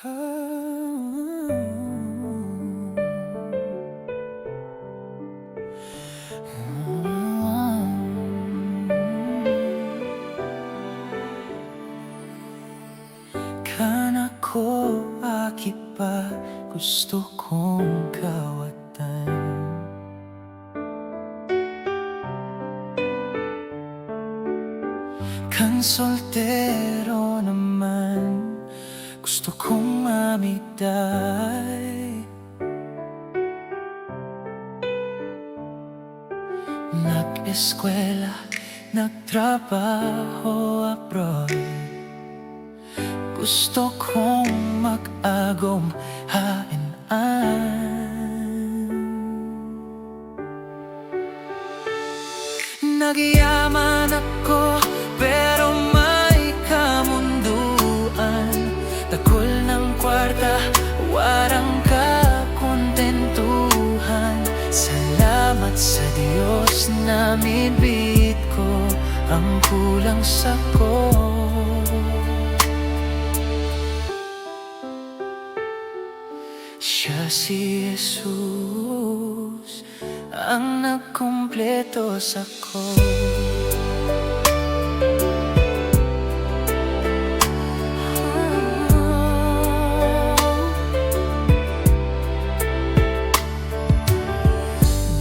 Kanako aki pa gusto kong kawatan. Kan soltero naman gusto kong mamigday. Nag-eskwela, nagtrabaho abroad. Gusto kong mag-agom hain-an. Nagyaman ako pero may kamunduan. Takol ng kwarta, warang kakontentuhan. Salamat sa Diyos na minbit ko ang kulang sako. Siya si Jesus ang nagkumpleto sako.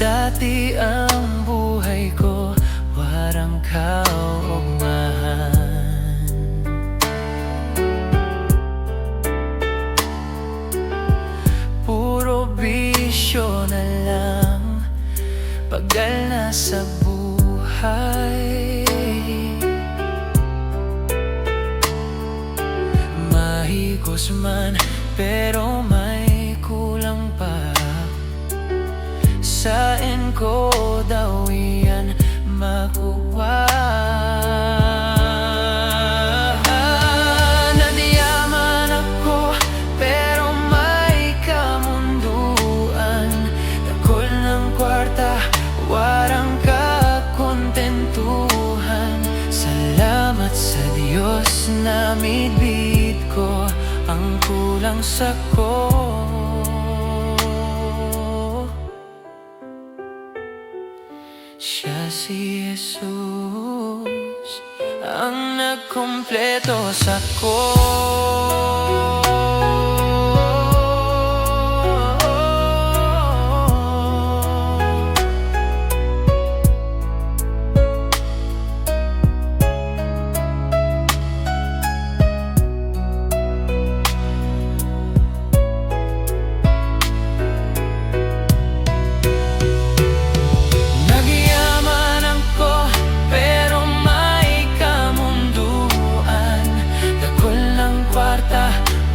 Dati ang buhay ko warang kaugmahan. Puro bisyo na lang paggal na sa buhay. Mahigos man pero may kulang pa. Saan ko daw iyan makuha? Nadiyaman ako pero may kamunduan. Takol ng kwarta, warang kakontentuhan. Salamat sa Diyos na minbit ko ang kulang sako. Siya si Jesus ang nagkumpleto sako.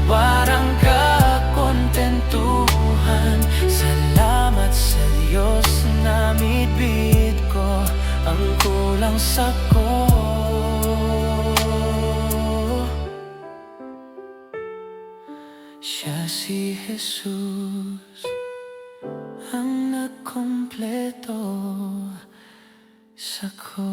Warang kakontentuhan. Salamat sa Diyos na minbit ko ang kulang sako. Siya si Jesus ang nagkumpleto sako.